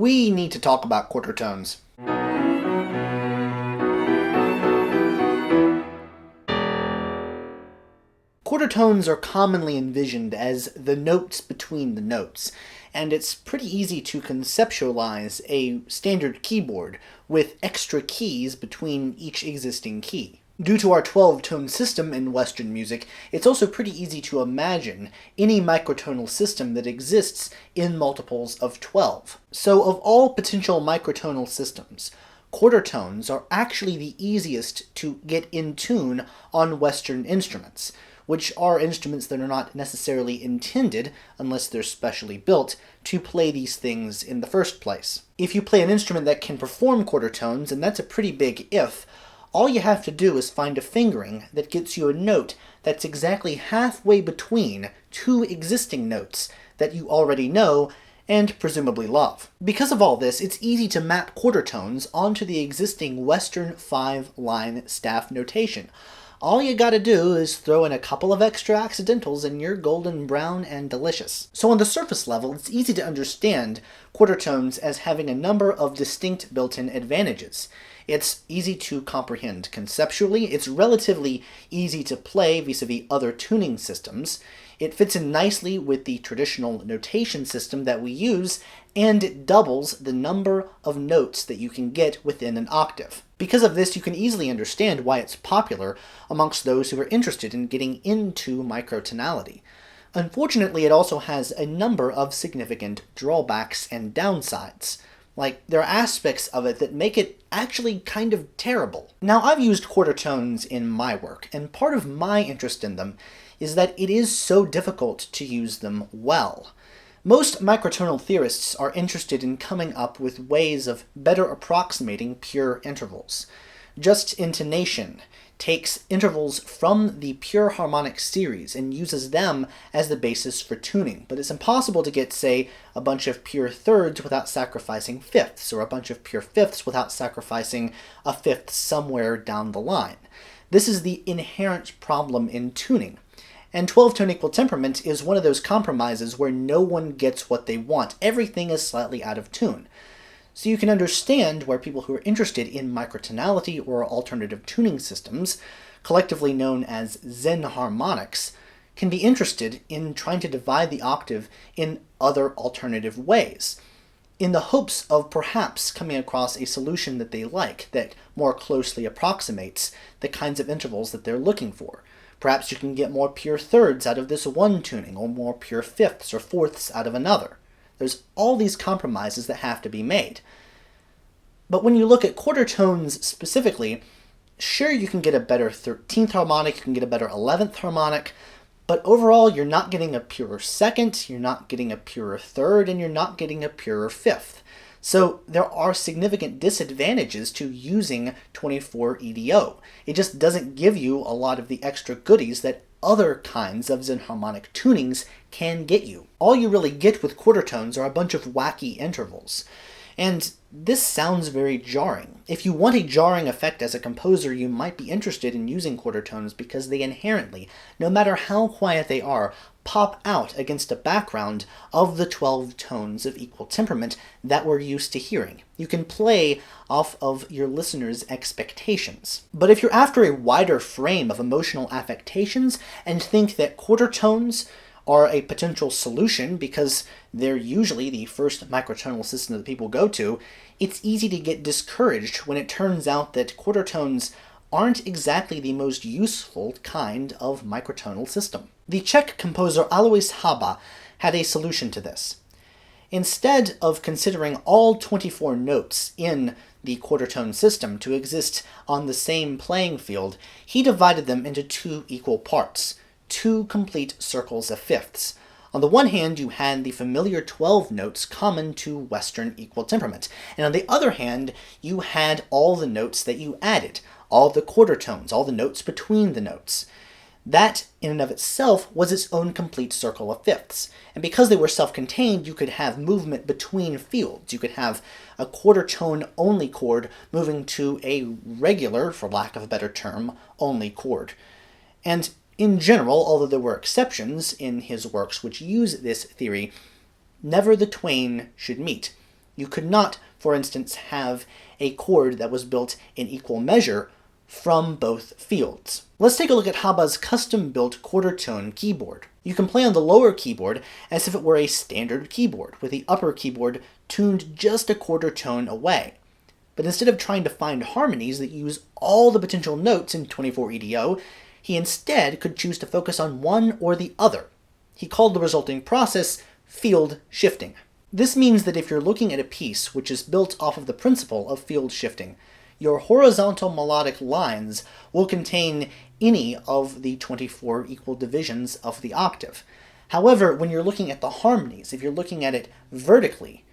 we need to talk about quarter tones. Quarter tones are commonly envisioned as the notes between the notes, and it's pretty easy to conceptualize a standard keyboard with extra keys between each existing key. Due to our 12-tone system in Western music, it's also pretty easy to imagine any microtonal system that exists in multiples of 12. So of all potential microtonal systems, quarter tones are actually the easiest to get in tune on Western instruments, which are instruments that are not necessarily intended, unless they're specially built, to play these things in the first place. If you play an instrument that can perform quarter tones, and that's a pretty big if, all you have to do is find a fingering that gets you a note that's exactly halfway between two existing notes that you already know and presumably love. Because of all this, it's easy to map quarter tones onto the existing Western 5-line staff notation. All you gotta do is throw in a couple of extra accidentals and you're golden brown and delicious. So on the surface level, it's easy to understand quarter tones as having a number of distinct built-in advantages. It's easy to comprehend conceptually, it's relatively easy to play vis-a-vis other tuning systems, it fits in nicely with the traditional notation system that we use, and it doubles the number of notes that you can get within an octave. Because of this, you can easily understand why it's popular amongst those who are interested in getting into microtonality. Unfortunately, it also has a number of significant drawbacks and downsides. Like, there are aspects of it that make it actually kind of terrible. Now, I've used quarter tones in my work, and part of my interest in them is that it is so difficult to use them well. Most microtonal theorists are interested in coming up with ways of better approximating pure intervals. Just intonation takes intervals from the pure harmonic series and uses them as the basis for tuning, but it's impossible to get, say, a bunch of pure thirds without sacrificing fifths, or a bunch of pure fifths without sacrificing a fifth somewhere down the line. This is the inherent problem in tuning. And 12-tone equal temperament is one of those compromises where no one gets what they want. Everything is slightly out of tune. So you can understand where people who are interested in microtonality or alternative tuning systems, collectively known as Zen harmonics, can be interested in trying to divide the octave in other alternative ways, in the hopes of perhaps coming across a solution that they like, that more closely approximates the kinds of intervals that they're looking for. Perhaps you can get more pure thirds out of this one tuning, or more pure fifths or fourths out of another. There's all these compromises that have to be made. But when you look at quarter tones specifically, sure, you can get a better 13th harmonic, you can get a better 11th harmonic, but overall you're not getting a purer second, you're not getting a purer third, and you're not getting a purer fifth. So there are significant disadvantages to using 24 EDO. It just doesn't give you a lot of the extra goodies that other kinds of Zen harmonic tunings can get you. All you really get with quarter tones are a bunch of wacky intervals. And this sounds very jarring. If you want a jarring effect as a composer, you might be interested in using quarter tones because they inherently, no matter how quiet they are, pop out against a background of the 12 tones of equal temperament that we're used to hearing. You can play off of your listeners' expectations. But if you're after a wider frame of emotional affectations and think that quarter tones are a potential solution because they're usually the first microtonal system that people go to, it's easy to get discouraged when it turns out that quarter tones aren't exactly the most useful kind of microtonal system. The Czech composer Alois Hába had a solution to this. Instead of considering all 24 notes in the quarter tone system to exist on the same playing field, he divided them into two equal parts, two complete circles of fifths. On the one hand, you had the familiar 12 notes common to Western equal temperament, and on the other hand, you had all the notes that you added, all the quarter tones, all the notes between the notes. That, in and of itself, was its own complete circle of fifths. And because they were self-contained, you could have movement between fields. You could have a quarter tone only chord moving to a regular, for lack of a better term, only chord. And in general, although there were exceptions in his works which use this theory, never the twain should meet. You could not, for instance, have a chord that was built in equal measure from both fields. Let's take a look at Hába's custom-built quarter tone keyboard. You can play on the lower keyboard as if it were a standard keyboard, with the upper keyboard tuned just a quarter tone away. But instead of trying to find harmonies that use all the potential notes in 24 EDO, he instead could choose to focus on one or the other. He called the resulting process field shifting. This means that if you're looking at a piece which is built off of the principle of field shifting, your horizontal melodic lines will contain any of the 24 equal divisions of the octave. However, when you're looking at the harmonies, if you're looking at it vertically,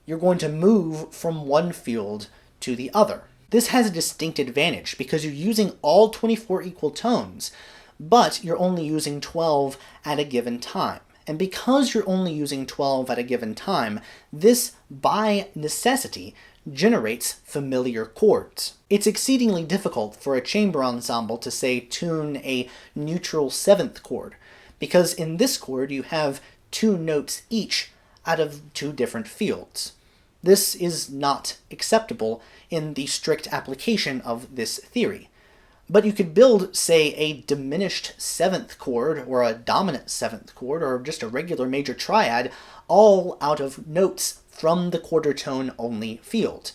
you're going to move from one field to the other. This has a distinct advantage because you're using all 24 equal tones, but you're only using 12 at a given time. And because you're only using 12 at a given time, this, by necessity, generates familiar chords. It's exceedingly difficult for a chamber ensemble to, say, tune a neutral 7th chord, because in this chord you have 2 notes each out of 2 different fields. This is not acceptable in the strict application of this theory. But you could build, say, a diminished 7th chord, or a dominant 7th chord, or just a regular major triad, all out of notes from the quarter tone only field.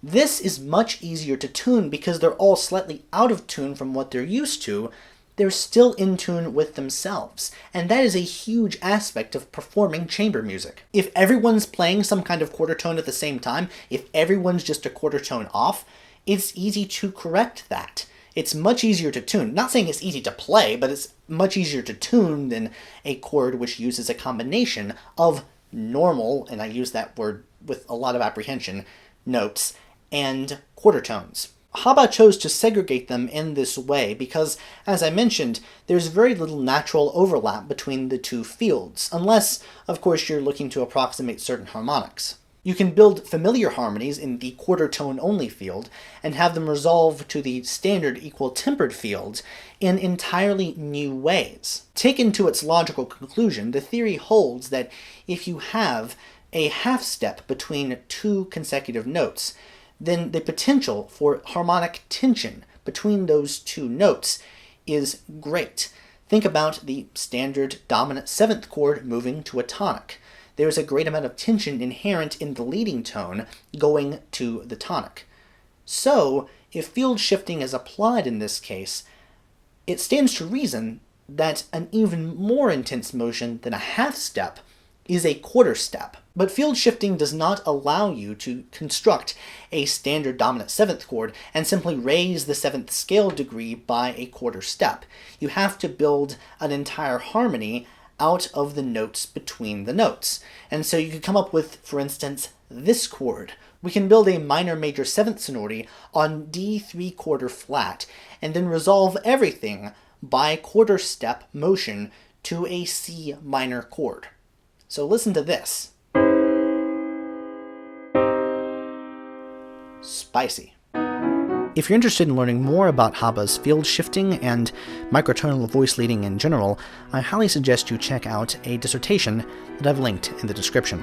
This is much easier to tune because they're all slightly out of tune from what they're used to. They're still in tune with themselves, and that is a huge aspect of performing chamber music. If everyone's playing some kind of quarter tone at the same time, if everyone's just a quarter tone off, it's easy to correct that. It's much easier to tune. Not saying it's easy to play, but it's much easier to tune than a chord which uses a combination of normal, and I use that word with a lot of apprehension, notes, and quarter tones. Hába chose to segregate them in this way because, as I mentioned, there's very little natural overlap between the 2 fields, unless, of course, you're looking to approximate certain harmonics. You can build familiar harmonies in the quarter tone only field and have them resolve to the standard equal tempered field in entirely new ways. Taken to its logical conclusion, the theory holds that if you have a half step between 2 consecutive notes, then the potential for harmonic tension between those 2 notes is great. Think about the standard dominant 7th chord moving to a tonic. There's a great amount of tension inherent in the leading tone going to the tonic. So, if field shifting is applied in this case, it stands to reason that an even more intense motion than a half step is a quarter step. But field shifting does not allow you to construct a standard dominant 7th chord and simply raise the 7th scale degree by a quarter step. You have to build an entire harmony out of the notes between the notes. And so you could come up with, for instance, this chord. We can build a minor major 7th sonority on D 3/4 flat, and then resolve everything by quarter step motion to a C minor chord. So listen to this. Spicy. If you're interested in learning more about Hába's field shifting and microtonal voice leading in general, I highly suggest you check out a dissertation that I've linked in the description.